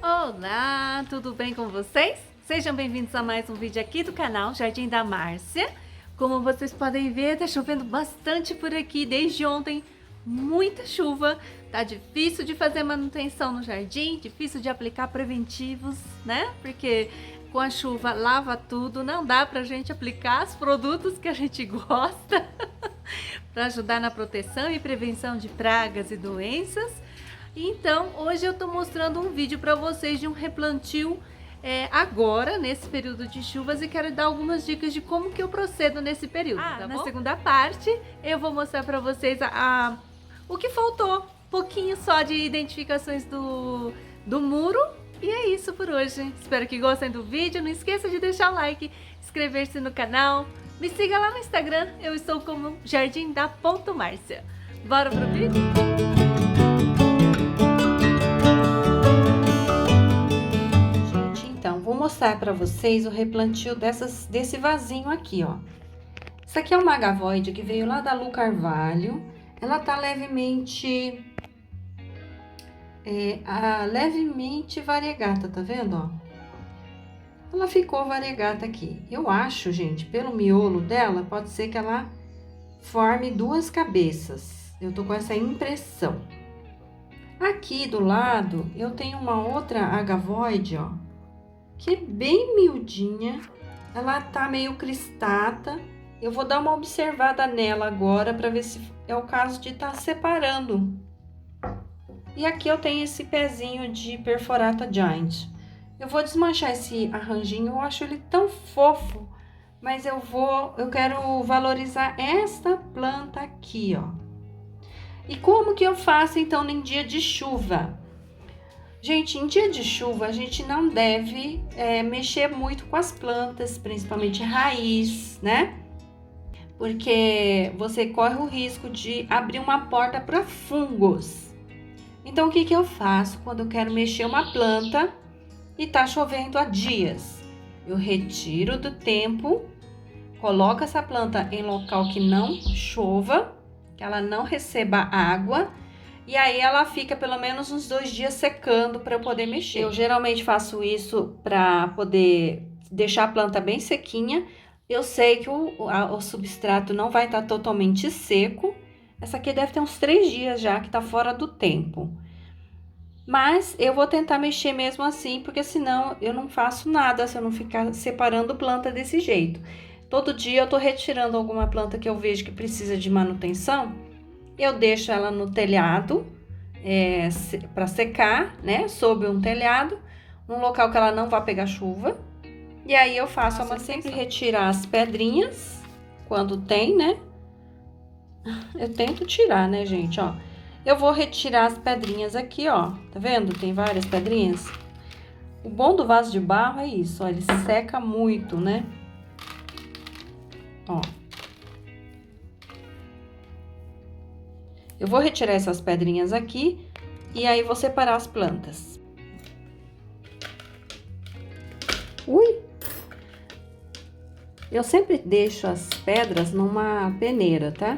Olá, tudo bem com vocês? Sejam bem-vindos a mais um vídeo aqui do canal Jardim da Márcia. Como vocês podem ver, tá chovendo bastante por aqui desde ontem, muita chuva. Tá difícil de fazer manutenção no jardim, difícil de aplicar preventivos, né? Porque com a chuva lava tudo, não dá pra gente aplicar os produtos que a gente gosta para ajudar na proteção e prevenção de pragas e doenças. Então, hoje eu tô mostrando um vídeo para vocês de um replantio agora, nesse período de chuvas, e quero dar algumas dicas de como que eu procedo nesse período, tá bom? Na segunda parte, eu vou mostrar para vocês o que faltou, pouquinho só de identificações do muro. E é isso por hoje. Espero que gostem do vídeo. Não esqueça de deixar o like, inscrever-se no canal. Me siga lá no Instagram, eu estou como jardim.da.márcia. Bora pro vídeo? Então, vou mostrar para vocês o replantio desse vasinho aqui, ó. Isso aqui é uma agavoide que veio lá da Lu Carvalho. Ela tá levemente variegata, tá vendo, ó? Ela ficou variegata aqui. Eu acho, gente, pelo miolo dela, pode ser que ela forme duas cabeças. Eu tô com essa impressão. Aqui do lado, eu tenho uma outra agavoide, ó, que é bem miudinha. Ela tá meio cristata. Eu vou dar uma observada nela agora para ver se é o caso de estar separando. E aqui eu tenho esse pezinho de Perforata Giant. Eu vou desmanchar esse arranjinho, eu acho ele tão fofo, mas eu quero valorizar esta planta aqui, ó. E como que eu faço então em dia de chuva? Gente, em dia de chuva a gente não deve mexer muito com as plantas, principalmente raiz, né? Porque você corre o risco de abrir uma porta para fungos. Então, o que eu faço quando eu quero mexer uma planta e tá chovendo há dias? Eu retiro do tempo, coloco essa planta em local que não chova, que ela não receba água, e aí ela fica pelo menos uns 2 dias secando para eu poder mexer. Eu geralmente faço isso para poder deixar a planta bem sequinha. Eu sei que o substrato não vai estar totalmente seco. Essa aqui deve ter uns 3 dias já que tá fora do tempo. Mas eu vou tentar mexer mesmo assim, porque senão eu não faço nada se eu não ficar separando planta desse jeito. Todo dia eu tô retirando alguma planta que eu vejo que precisa de manutenção. Eu deixo ela no telhado para secar, né? Sob um telhado, num local que ela não vai pegar chuva. E aí eu faço uma sempre retirar as pedrinhas quando tem, né? Eu tento tirar, né, gente, ó. Eu vou retirar as pedrinhas aqui, ó. Tá vendo? Tem várias pedrinhas. O bom do vaso de barro é isso, ó. Ele seca muito, né? Ó. Eu vou retirar essas pedrinhas aqui e aí vou separar as plantas. Ui! Eu sempre deixo as pedras numa peneira, tá?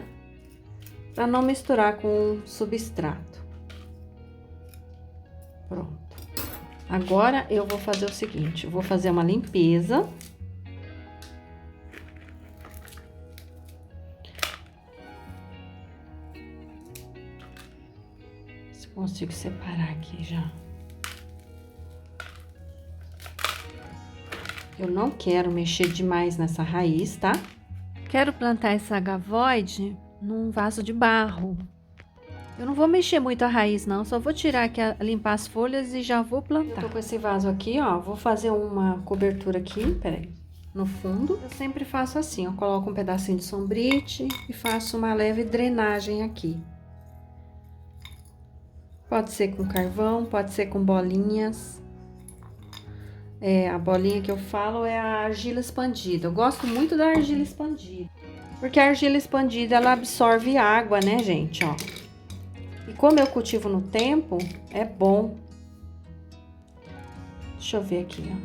Para não misturar com o substrato. Pronto. Agora eu vou fazer o seguinte, eu vou fazer uma limpeza. Se consigo separar aqui já. Eu não quero mexer demais nessa raiz, tá? Quero plantar essa agavoide num vaso de barro. Eu não vou mexer muito a raiz, não. Só vou tirar aqui, limpar as folhas e já vou plantar. Eu tô com esse vaso aqui, ó. Vou fazer uma cobertura aqui, peraí, no fundo. Eu sempre faço assim, ó. Coloco um pedacinho de sombrite e faço uma leve drenagem aqui. Pode ser com carvão, pode ser com bolinhas. A bolinha que eu falo é a argila expandida. Eu gosto muito da argila expandida. Porque a argila expandida, ela absorve água, né, gente, ó. E como eu cultivo no tempo, é bom. Deixa eu ver aqui, ó.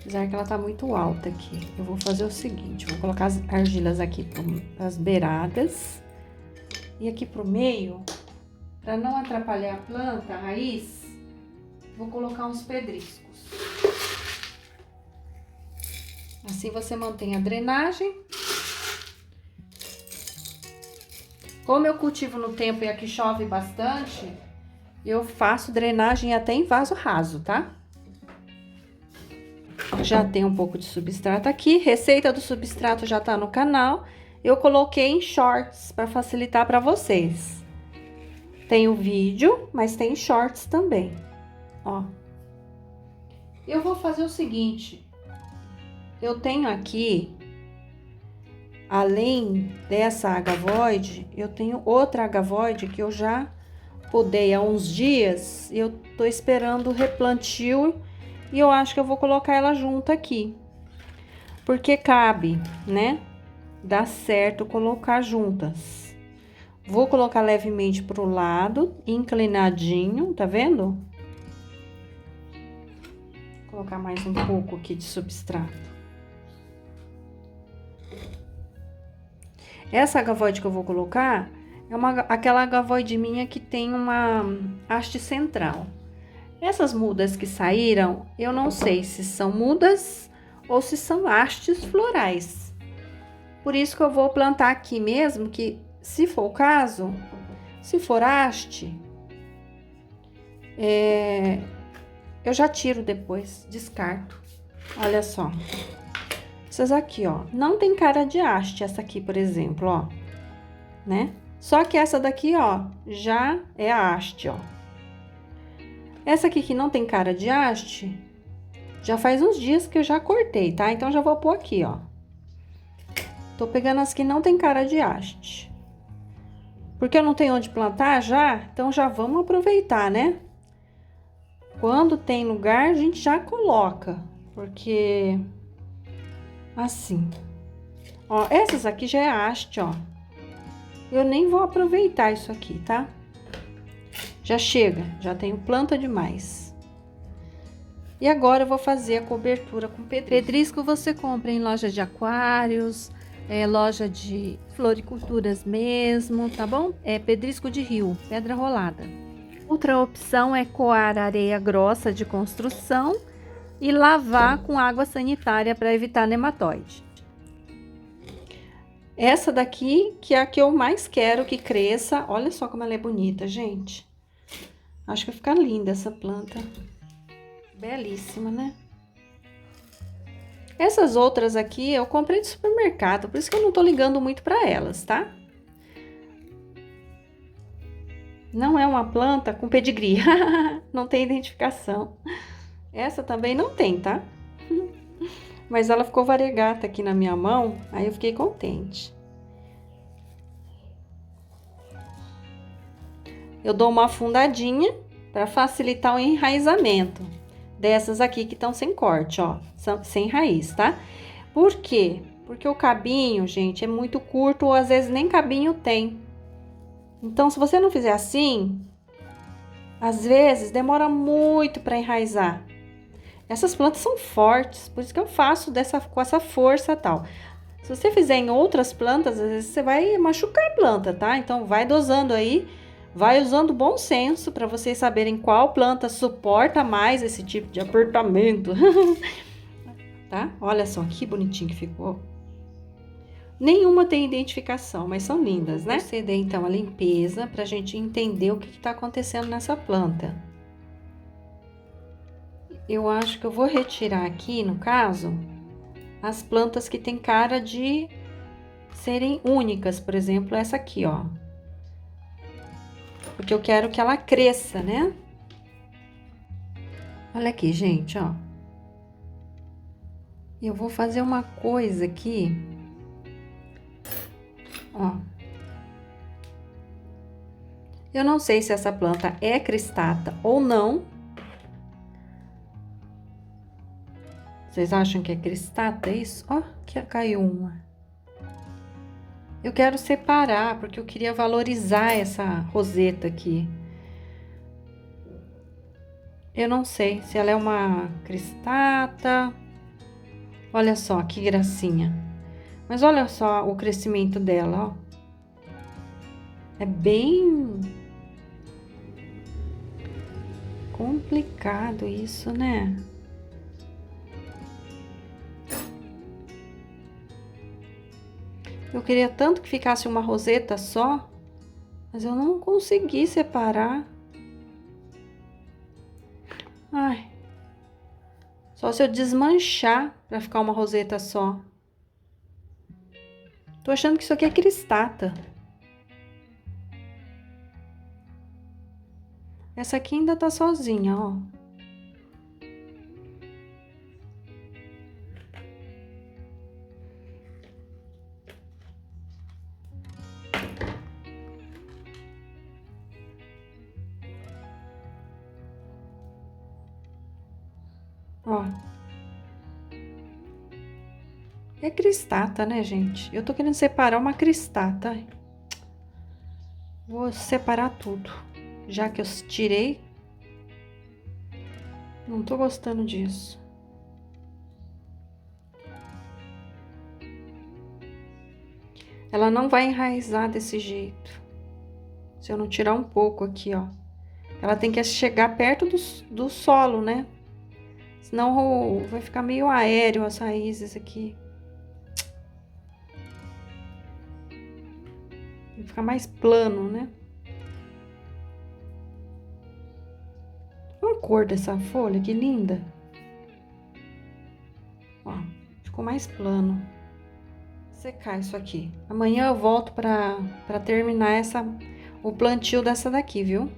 Apesar que ela tá muito alta aqui. Eu vou fazer o seguinte, vou colocar as argilas aqui as beiradas. E aqui pro meio, para não atrapalhar a planta, a raiz, vou colocar uns pedriscos. Assim você mantém a drenagem. Como eu cultivo no tempo e aqui chove bastante, eu faço drenagem até em vaso raso, tá? Já tem um pouco de substrato aqui. Receita do substrato já tá no canal. Eu coloquei em shorts para facilitar para vocês. Tem o vídeo, mas tem shorts também, ó. Eu vou fazer o seguinte. Eu tenho aqui, além dessa agavoide, eu tenho outra agavoide que eu já podei há uns dias. E eu tô esperando o replantio e eu acho que eu vou colocar ela junto aqui. Porque cabe, né? Dá certo colocar juntas. Vou colocar levemente pro lado, inclinadinho, tá vendo? Vou colocar mais um pouco aqui de substrato. Essa agavoide que eu vou colocar é aquela agavoide minha que tem uma haste central. Essas mudas que saíram, eu não sei se são mudas ou se são hastes florais. Por isso que eu vou plantar aqui mesmo, que se for o caso, se for haste, eu já tiro depois, descarto. Olha só. Essas aqui, ó, não tem cara de haste, essa aqui, por exemplo, ó, né? Só que essa daqui, ó, já é a haste, ó. Essa aqui que não tem cara de haste, já faz uns dias que eu já cortei, tá? Então, já vou pôr aqui, ó. Tô pegando as que não tem cara de haste. Porque eu não tenho onde plantar já, então já vamos aproveitar, né? Quando tem lugar, a gente já coloca, porque... Assim, ó, essas aqui já é haste, ó. Eu nem vou aproveitar isso aqui, tá? Já chega, já tenho planta demais. E agora eu vou fazer a cobertura com pedrisco. Pedrisco você compra em loja de aquários, loja de floriculturas mesmo, tá bom? É pedrisco de rio, pedra rolada. Outra opção é coar areia grossa de construção e lavar com água sanitária para evitar nematóide. Essa daqui, que é a que eu mais quero que cresça. Olha só como ela é bonita, gente. Acho que vai ficar linda essa planta. Belíssima, né? Essas outras aqui eu comprei de supermercado, por isso que eu não tô ligando muito para elas, tá? Não é uma planta com pedigree. Não tem identificação. Essa também não tem, tá? Mas ela ficou variegata aqui na minha mão, aí eu fiquei contente. Eu dou uma afundadinha para facilitar o enraizamento dessas aqui que estão sem corte, ó, sem raiz, tá? Por quê? Porque o cabinho, gente, é muito curto ou às vezes nem cabinho tem. Então, se você não fizer assim, às vezes demora muito para enraizar. Essas plantas são fortes, por isso que eu faço com essa força tal. Se você fizer em outras plantas, às vezes você vai machucar a planta, tá? Então, vai dosando aí, vai usando bom senso para vocês saberem qual planta suporta mais esse tipo de apertamento. Tá? Olha só que bonitinho que ficou. Nenhuma tem identificação, mas são lindas, né? Proceder então a limpeza pra gente entender o que está acontecendo nessa planta. Eu acho que eu vou retirar aqui, no caso, as plantas que tem cara de serem únicas, por exemplo, essa aqui, ó. Porque eu quero que ela cresça, né? Olha aqui, gente, ó. Eu vou fazer uma coisa aqui, ó. Eu não sei se essa planta é cristata ou não. Vocês acham que é cristata, é isso? Ó, que caiu uma. Eu quero separar, porque eu queria valorizar essa roseta aqui. Eu não sei se ela é uma cristata. Olha só, que gracinha. Mas olha só o crescimento dela, ó. É bem complicado isso, né? Eu queria tanto que ficasse uma roseta só, mas eu não consegui separar. Ai, só se eu desmanchar pra ficar uma roseta só. Tô achando que isso aqui é cristata. Essa aqui ainda tá sozinha, ó. Ó. É cristata, né, gente? Eu tô querendo separar uma cristata. Vou separar tudo. Já que eu tirei. Não tô gostando disso. Ela não vai enraizar desse jeito. Se eu não tirar um pouco aqui, ó. Ela tem que chegar perto do solo, né? Senão vai ficar meio aéreo as raízes aqui. Vai ficar mais plano, né? Olha a cor dessa folha, que linda. Ó, ficou mais plano. Secar isso aqui. Amanhã eu volto pra terminar o plantio dessa daqui, viu?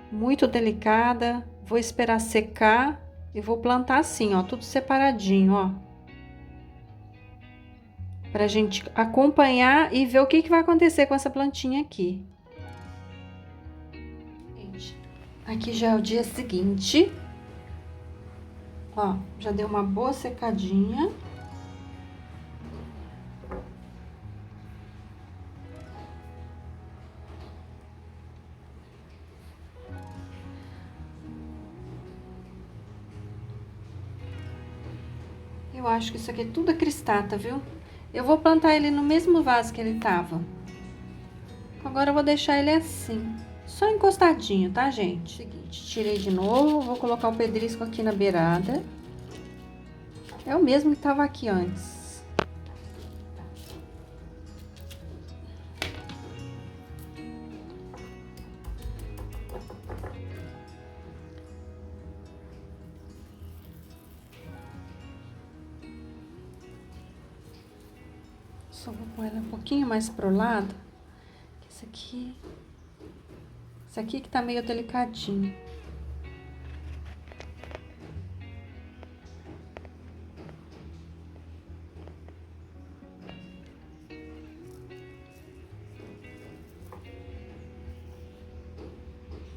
Muito delicada. Vou esperar secar e vou plantar assim, ó, tudo separadinho, ó. Pra gente acompanhar e ver o que vai acontecer com essa plantinha aqui. Gente, aqui já é o dia seguinte. Ó, já deu uma boa secadinha. Eu acho que isso aqui tudo é cristata, viu? Eu vou plantar ele no mesmo vaso que ele tava. Agora eu vou deixar ele assim, só encostadinho, tá, gente? Seguinte, tirei de novo, vou colocar o pedrisco aqui na beirada. É o mesmo que tava aqui antes. Só vou pôr ela um pouquinho mais pro lado. Esse aqui que tá meio delicadinho.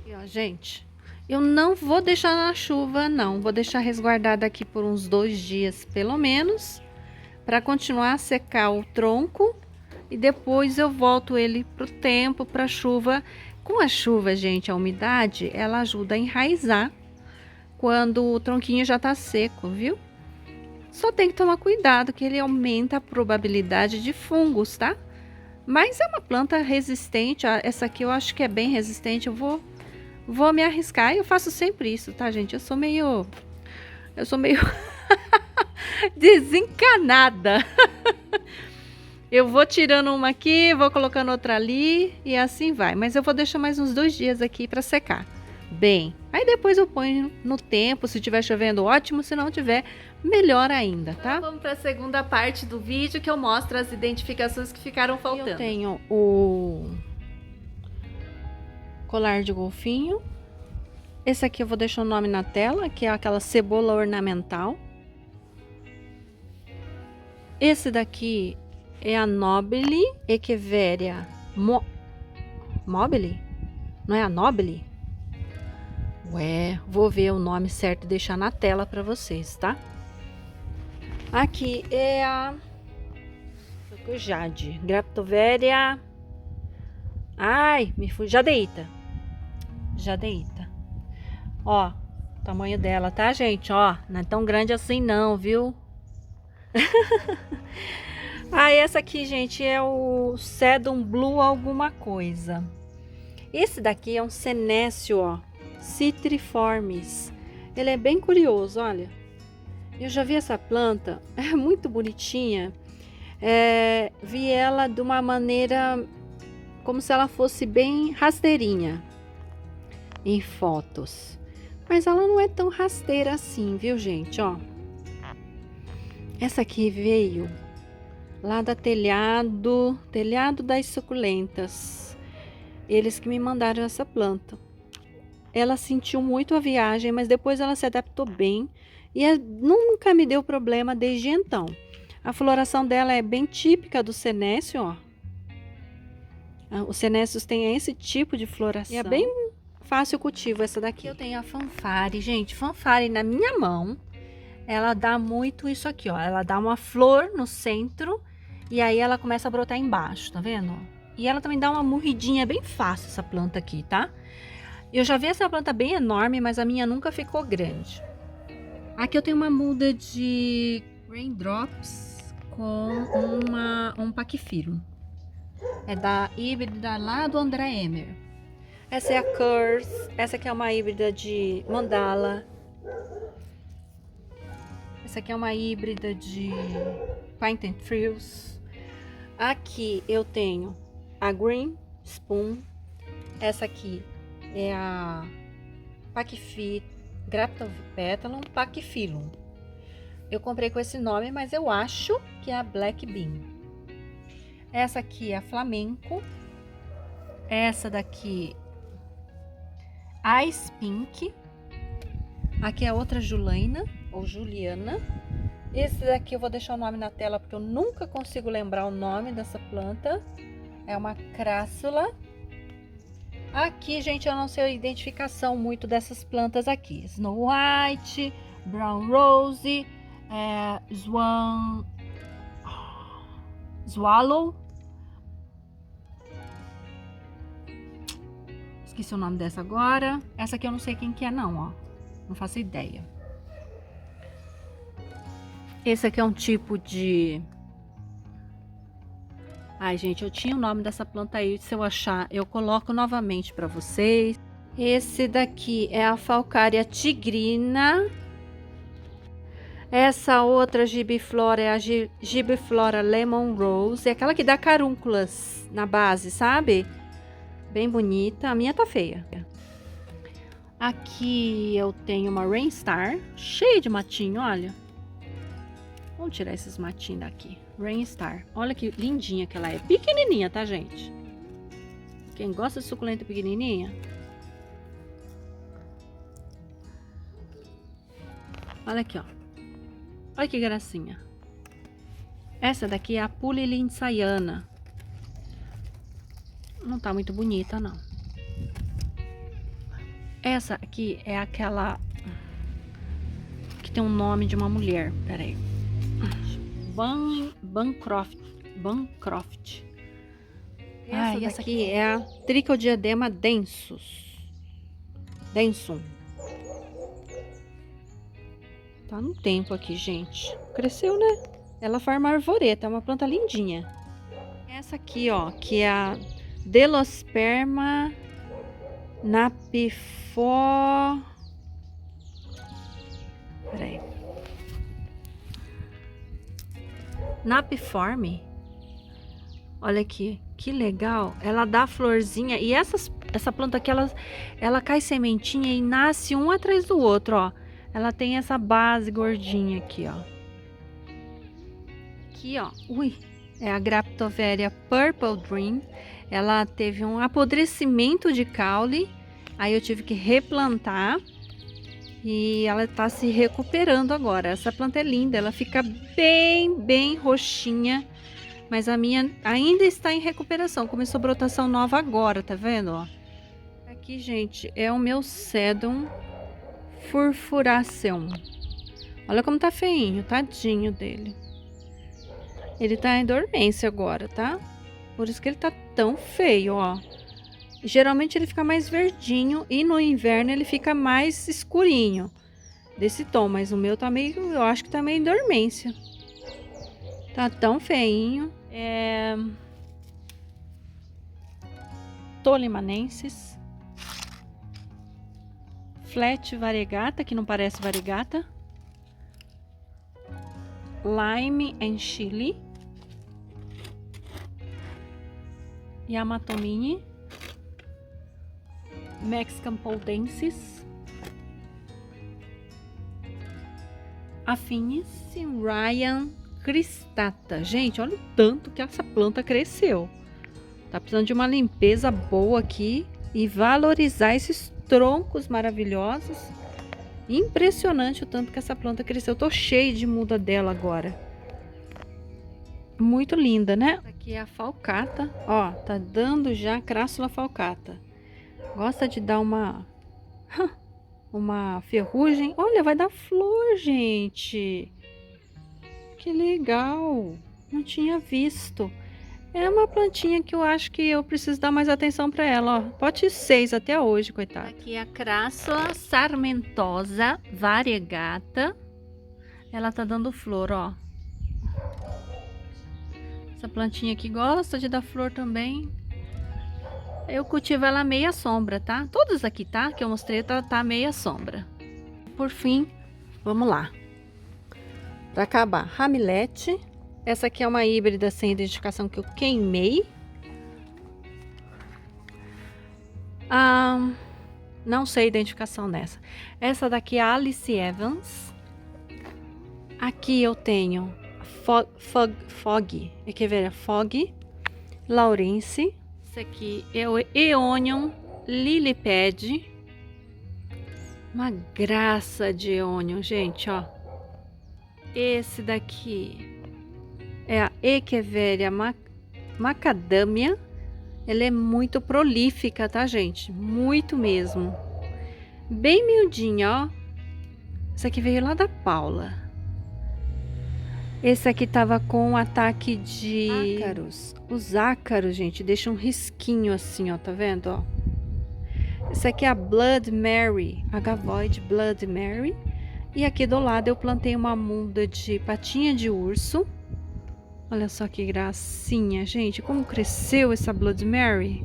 E ó, gente, eu não vou deixar na chuva, não. Vou deixar resguardada aqui por uns 2 dias, pelo menos, para continuar a secar o tronco. E depois eu volto ele pro tempo, pra chuva. Com a chuva, gente, a umidade, ela ajuda a enraizar quando o tronquinho já tá seco, viu? Só tem que tomar cuidado que ele aumenta a probabilidade de fungos, tá? Mas é uma planta resistente, essa aqui eu acho que é bem resistente, eu vou me arriscar e eu faço sempre isso, tá, gente? Eu sou meio desencanada. Eu vou tirando uma aqui, vou colocando outra ali e assim vai. Mas eu vou deixar mais uns 2 dias aqui para secar. Bem, aí depois eu ponho no tempo, se tiver chovendo ótimo, se não tiver, melhor ainda, tá? Vamos para a segunda parte do vídeo que eu mostro as identificações que ficaram faltando. Eu tenho o colar de golfinho. Esse aqui eu vou deixar o nome na tela, que é aquela cebola ornamental. Esse daqui é a Nobile Echeveria Mobile? Não é a Nobile? Ué, vou ver o nome certo e deixar na tela para vocês, tá? Aqui é a Jade, Graptoveria. Ai, me fui. Jadeíta. Ó, o tamanho dela, tá, gente? Ó, não é tão grande assim não, viu? Ah, essa aqui, gente, é o Sedum Blue alguma coisa. Esse daqui é um senécio, ó, citriformis. Ele é bem curioso, olha. Eu já vi essa planta, é muito bonitinha. Vi ela de uma maneira como se ela fosse bem rasteirinha em fotos. Mas ela não é tão rasteira assim, viu, gente? Ó, essa aqui veio lá da telhado das suculentas. Eles que me mandaram essa planta. Ela sentiu muito a viagem, mas depois ela se adaptou bem e nunca me deu problema desde então. A floração dela é bem típica do senécio, ó. Os senécios têm esse tipo de floração. E é bem fácil o cultivo essa daqui. Eu tenho a fanfare, gente. Fanfare na minha mão, ela dá muito isso aqui, ó. Ela dá uma flor no centro e aí ela começa a brotar embaixo, tá vendo? E ela também dá uma morridinha bem fácil, essa planta aqui, tá? Eu já vi essa planta bem enorme, mas a minha nunca ficou grande. Aqui eu tenho uma muda de Raindrops com um Pachyphyllum. É da híbrida lá do André Emer. Essa é a Curse. Essa aqui é uma híbrida de Mandala. Essa aqui é uma híbrida de Pint and Frills. Aqui eu tenho a Green Spoon. Essa aqui é a Graptopetalum Pachyphyllum. Eu comprei com esse nome, mas eu acho que é a Black Bean. Essa aqui é a Flamenco. Essa daqui, Ice Pink. Aqui é outra Julaina, ou Juliana. Esse daqui eu vou deixar o nome na tela, porque eu nunca consigo lembrar o nome dessa planta. É uma crassula. Aqui, gente, eu não sei a identificação muito dessas plantas aqui. Snow White, Brown Rose, Swallow. Esqueci o nome dessa agora. Essa aqui eu não sei quem que é não, ó. Não faço ideia. Esse aqui é um tipo de... Ai, gente, eu tinha o nome dessa planta aí. Se eu achar, eu coloco novamente para vocês. Esse daqui é a Falcaria tigrina. Essa outra gibiflora é a Gibiflora Lemon Rose. É aquela que dá carúnculas na base, sabe? Bem bonita. A minha tá feia. Aqui eu tenho uma Rainstar, cheia de matinho, olha. Vamos tirar esses matinhos daqui. Rainstar. Olha que lindinha que ela é. Pequenininha, tá, gente? Quem gosta de suculenta pequenininha? Olha aqui, ó. Olha que gracinha. Essa daqui é a Puli lindsayana. Não tá muito bonita, não. Essa aqui é aquela que tem um nome de uma mulher. Pera aí. Bancroft. Essa aqui é a Trichodiadema densum. Tá no tempo aqui, gente. Cresceu, né? Ela forma arvoreta, é uma planta lindinha. Essa aqui, ó, que é a Delosperma napiforme. Olha aqui, que legal. Ela dá florzinha e essa planta aqui, ela cai sementinha e nasce um atrás do outro, ó. Ela tem essa base gordinha aqui, ó. Aqui, ó. Ui, é a Graptoveria Purple Dream. Ela teve um apodrecimento de caule. Aí eu tive que replantar. E ela tá se recuperando agora. Essa planta é linda. Ela fica bem roxinha. Mas a minha ainda está em recuperação. Começou brotação nova agora, tá vendo, ó? Aqui, gente, é o meu Sedum Furfuraceum. Olha como tá feinho, tadinho dele. Ele tá em dormência agora, tá? Por isso que ele tá tão feio, ó. Geralmente ele fica mais verdinho e no inverno ele fica mais escurinho desse tom, mas o meu tá meio, eu acho que tá meio em dormência. Tá tão feinho. Tolimanensis. Flat variegata, que não parece variegata. Lime and Chili. Yamatomini. Mexican Poldensis. Affinis Ryan cristata. Gente, olha o tanto que essa planta cresceu. Tá precisando de uma limpeza boa aqui e valorizar esses troncos maravilhosos. Impressionante o tanto que essa planta cresceu. Tô cheio de muda dela agora. Muito linda, né? Aqui é a falcata. Ó, tá dando já crassula falcata. Gosta de dar uma ferrugem. Olha, vai dar flor, gente. Que legal. Não tinha visto. É uma plantinha que eu acho que eu preciso dar mais atenção para ela, ó. Pote 6 até hoje, coitada. Aqui é a crassula sarmentosa variegata. Ela tá dando flor, ó. Essa plantinha aqui gosta de dar flor também. Eu cultivo ela meia sombra, tá? Todas aqui, tá? Que eu mostrei, tá meia sombra. Por fim, vamos lá. Para acabar, Hamilete. Essa aqui é uma híbrida sem identificação que eu queimei. Não sei a identificação nessa. Essa daqui é a Alice Evans. Aqui eu tenho Fog, Laurence. Esse aqui é o Eonion Liliped. Uma graça de Eonion, gente, ó. Esse daqui é a Echeveria macadâmia. Ela é muito prolífica, tá, gente? Muito mesmo. Bem miudinha, ó. Essa aqui veio lá da Paula. Esse aqui tava com um ataque de ácaros. Os ácaros, gente, deixam um risquinho assim, ó, tá vendo, ó? Esse aqui é a Blood Mary, Agavoid Blood Mary. E aqui do lado eu plantei uma muda de patinha de urso. Olha só que gracinha, gente. Como cresceu essa Blood Mary.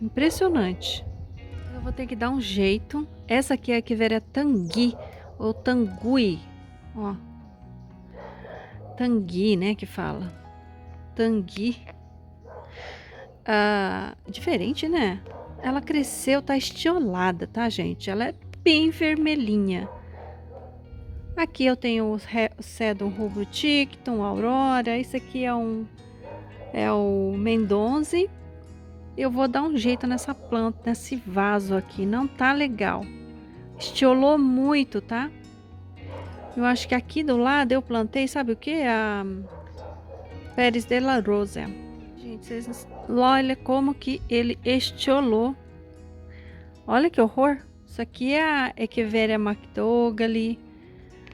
Impressionante. Eu vou ter que dar um jeito. Essa aqui é a Echeveria Tangui, ou Tangui. Ó. Tangui, né, que fala. Tangui. Diferente, né? Ela cresceu, tá estiolada, tá, gente? Ela é bem vermelhinha. Aqui eu tenho o Sedum rubrotictum, Aurora. Esse aqui é o Mendonze. Eu vou dar um jeito nessa planta, nesse vaso aqui. Não tá legal. Estiolou muito, tá? Eu acho que aqui do lado eu plantei, sabe o que? A Pérez de la Rosa. Gente, vocês olha como que ele estiolou. Olha que horror. Isso aqui é a Echeveria macdogali.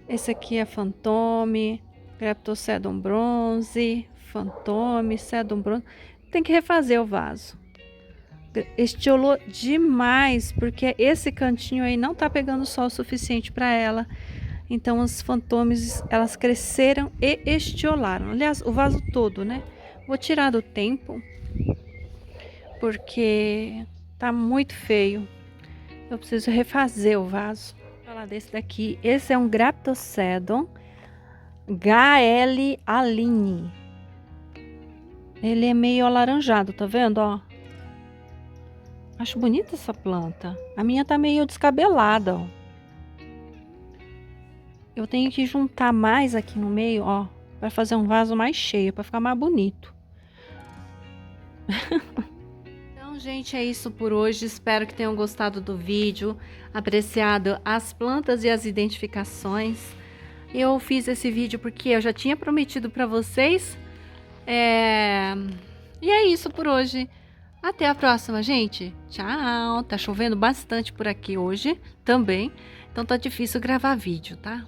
Esse aqui é Fantome, Graptosedum bronze, Fantome, Sedum bronze. Tem que refazer o vaso. Estiolou demais, porque esse cantinho aí não tá pegando sol suficiente para ela. Então os fantomes, elas cresceram e estiolaram. Aliás, o vaso todo, né? Vou tirar do tempo, porque tá muito feio. Eu preciso refazer o vaso. Falar desse daqui. Esse é um Graptosedum HL Aline. Ele é meio alaranjado, tá vendo, ó? Acho bonita essa planta. A minha tá meio descabelada, ó. Eu tenho que juntar mais aqui no meio, ó, para fazer um vaso mais cheio, para ficar mais bonito. Então, gente, é isso por hoje. Espero que tenham gostado do vídeo, apreciado as plantas e as identificações. Eu fiz esse vídeo porque eu já tinha prometido para vocês. E é isso por hoje. Até a próxima, gente. Tchau. Tá chovendo bastante por aqui hoje também. Então tá difícil gravar vídeo, tá?